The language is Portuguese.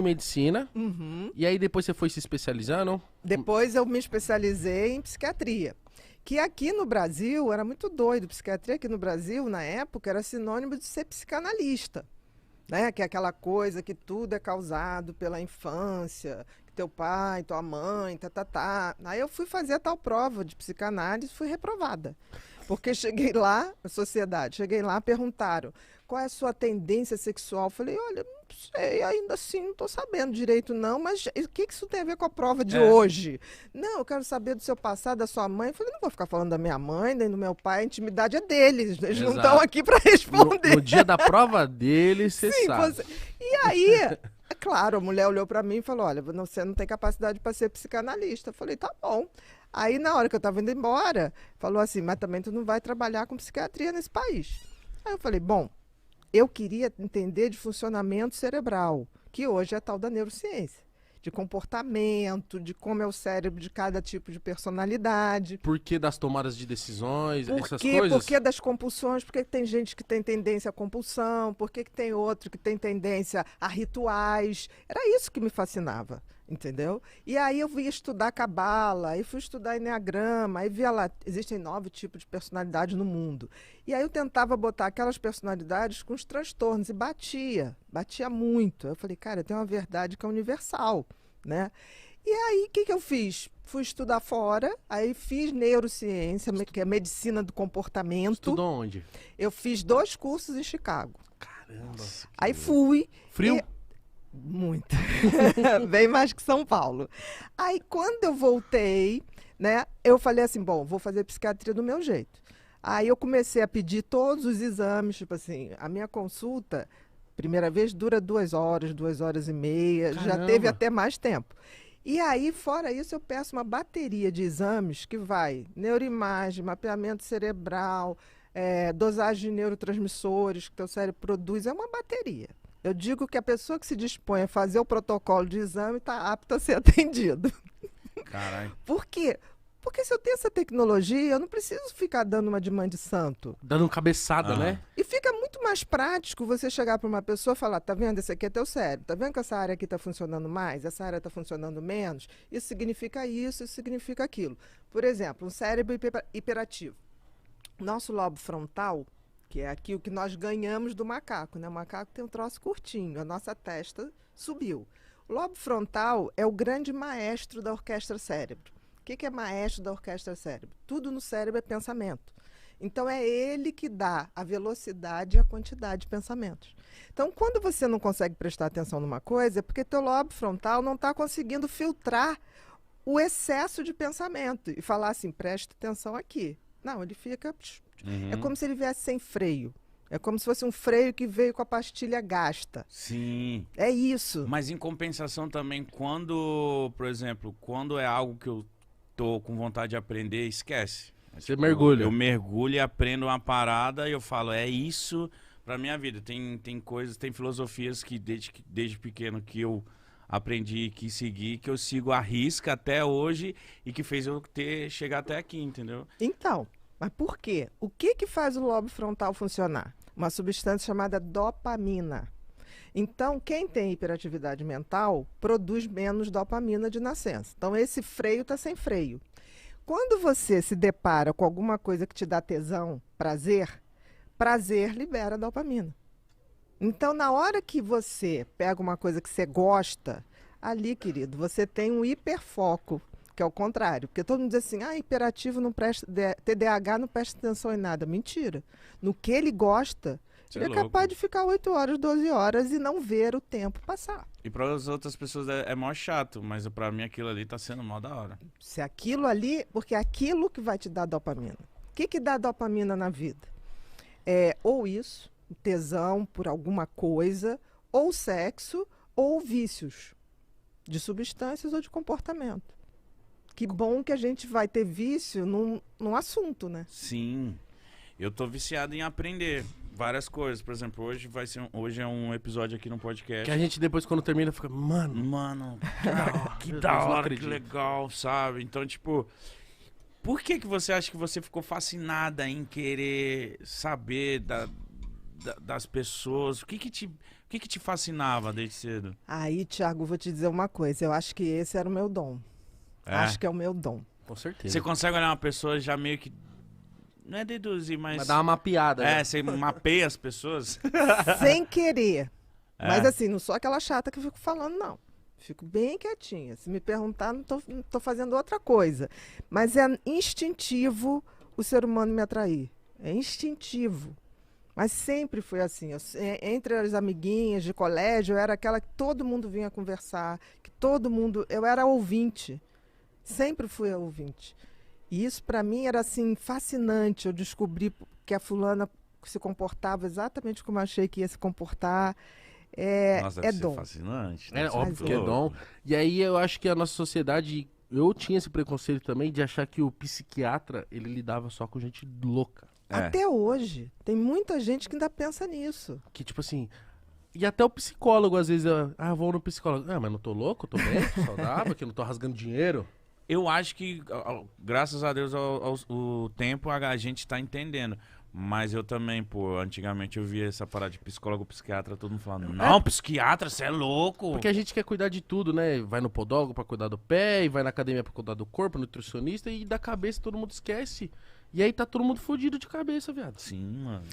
em medicina. Uhum. E aí depois você foi se especializando? Depois eu me especializei em psiquiatria. Que aqui no Brasil era muito doido. Psiquiatria aqui no Brasil, na época, era sinônimo de ser psicanalista. Né? Que é aquela coisa que tudo é causado pela infância, que teu pai, tua mãe, tá. Aí eu fui fazer a tal prova de psicanálise e fui reprovada. Porque cheguei lá, a sociedade, cheguei lá, perguntaram qual é a sua tendência sexual. Eu falei, olha, não sei, ainda assim, não estou sabendo direito não, mas o que isso tem a ver com a prova de hoje? Não, eu quero saber do seu passado, da sua mãe. Eu falei, não vou ficar falando da minha mãe, nem do meu pai, a intimidade é deles, eles não estão Exato. aqui para responder. No dia da prova dele, você Sim, sabe. E aí, é claro, a mulher olhou para mim e falou, olha, você não tem capacidade para ser psicanalista. Eu falei, tá bom. Aí, na hora que eu estava indo embora, falou assim, mas também tu não vai trabalhar com psiquiatria nesse país. Aí eu falei, bom, eu queria entender de funcionamento cerebral, que hoje é a tal da neurociência. De comportamento, de como é o cérebro de cada tipo de personalidade. Por que das tomadas de decisões, essas Por coisas? que das compulsões? Por que tem gente que tem tendência à compulsão? Por que tem outro que tem tendência a rituais? Era isso que me fascinava, entendeu? E aí eu fui estudar cabala, aí fui estudar enneagrama, aí via lá, existem 9 tipos de personalidade no mundo. E aí eu tentava botar aquelas personalidades com os transtornos e batia muito. Eu falei, cara, tem uma verdade que é universal, né? E aí, o que eu fiz? Fui estudar fora, aí fiz neurociência, que é medicina do comportamento. Estudou onde? Eu fiz 2 cursos em Chicago. Caramba. Aí fui. Frio? Muito. Bem mais que São Paulo. Aí, quando eu voltei, né, eu falei assim, bom, vou fazer psiquiatria do meu jeito. Aí eu comecei a pedir todos os exames, tipo assim, a minha consulta, primeira vez, dura 2 horas, 2 horas e meia, já Caramba. teve até mais tempo. E aí, fora isso, eu peço uma bateria de exames que vai neuroimagem, mapeamento cerebral, dosagem de neurotransmissores que teu cérebro produz, é uma bateria. Eu digo que a pessoa que se dispõe a fazer o protocolo de exame está apta a ser atendido. Caralho. Por quê? Porque se eu tenho essa tecnologia, eu não preciso ficar dando uma de mãe de santo. Dando cabeçada, né? E fica muito mais prático você chegar para uma pessoa e falar, tá vendo, esse aqui é teu cérebro, tá vendo que essa área aqui está funcionando mais, essa área está funcionando menos, isso significa isso significa aquilo. Por exemplo, um cérebro hiperativo. Nosso lobo frontal, que é aqui o que nós ganhamos do macaco, né? O macaco tem um troço curtinho, a nossa testa subiu. O lobo frontal é o grande maestro da orquestra cérebro. O que é maestro da orquestra cérebro? Tudo no cérebro é pensamento. Então, é ele que dá a velocidade e a quantidade de pensamentos. Então, quando você não consegue prestar atenção numa coisa, é porque teu lobo frontal não está conseguindo filtrar o excesso de pensamento e falar assim, presta atenção aqui. Não, ele fica... É como se ele viesse sem freio. É como se fosse um freio que veio com a pastilha gasta. Sim. É isso. Mas em compensação também, quando, por exemplo, quando é algo que eu tô com vontade de aprender, esquece. Você mergulha. Eu mergulho e aprendo uma parada e eu falo, é isso pra minha vida. Tem coisas, tem filosofias que desde pequeno que eu aprendi e quis seguir, que eu sigo à risca até hoje e que fez eu chegar até aqui, entendeu? Então, mas por quê? O que faz o lobo frontal funcionar? Uma substância chamada dopamina. Então, quem tem hiperatividade mental produz menos dopamina de nascença. Então, esse freio está sem freio. Quando você se depara com alguma coisa que te dá tesão, prazer libera dopamina. Então, na hora que você pega uma coisa que você gosta, ali, querido, você tem um hiperfoco, que é o contrário. Porque todo mundo diz assim, hiperativo não presta, TDAH não presta atenção em nada. Mentira. No que ele gosta, ele é capaz de ficar 8 horas, 12 horas e não ver o tempo passar. E para as outras pessoas é mó chato, mas para mim aquilo ali tá sendo mó da hora. Se aquilo ali, porque é aquilo que vai te dar dopamina. O que dá dopamina na vida? É ou isso, tesão por alguma coisa, ou sexo, ou vícios de substâncias ou de comportamento. Que bom que a gente vai ter vício num assunto, né? Sim. Eu tô viciado em aprender várias coisas. Por exemplo, hoje é um episódio aqui no podcast. Que a gente depois, quando termina, fica, mano, cara, que Deus, da não hora, acredito. que legal, sabe? Então, tipo, por que você acha que você ficou fascinada em querer saber das pessoas? O que te que te fascinava desde cedo? Aí, Thiago, vou te dizer uma coisa. Eu acho que esse era o meu dom. É? Acho que é o meu dom. Com certeza. Você consegue olhar uma pessoa já meio que... Não é deduzir, mas... Vai dar uma mapeada. né? Você mapeia as pessoas? Sem querer. É. Mas assim, não sou aquela chata que eu fico falando, não. Fico bem quietinha. Se me perguntar, não tô fazendo outra coisa. Mas é instintivo o ser humano me atrair. É instintivo. Mas sempre foi assim. Entre as amiguinhas de colégio, eu era aquela que todo mundo vinha conversar, que todo mundo... Eu era ouvinte. Sempre fui ouvinte. E isso, para mim, era assim, fascinante. Eu descobri que a fulana se comportava exatamente como eu achei que ia se comportar. Nossa, É deve ser dom. fascinante. É deve ser óbvio que é louco. dom. E aí eu acho que a nossa sociedade... Eu tinha esse preconceito também de achar que o psiquiatra, ele lidava só com gente louca. É. Até hoje, tem muita gente que ainda pensa nisso. Que tipo assim... E até o psicólogo, às vezes, eu vou no psicólogo. Mas não tô louco, tô bem, tô saudável, que eu não tô rasgando dinheiro. Eu acho que, graças a Deus, o tempo a gente tá entendendo. Mas eu também, pô, antigamente eu via essa parada de psicólogo, psiquiatra, todo mundo falando, não, psiquiatra, você é louco. Porque a gente quer cuidar de tudo, né? Vai no podólogo pra cuidar do pé, e vai na academia pra cuidar do corpo, nutricionista, e da cabeça todo mundo esquece. E aí tá todo mundo fudido de cabeça, viado. Sim, mano.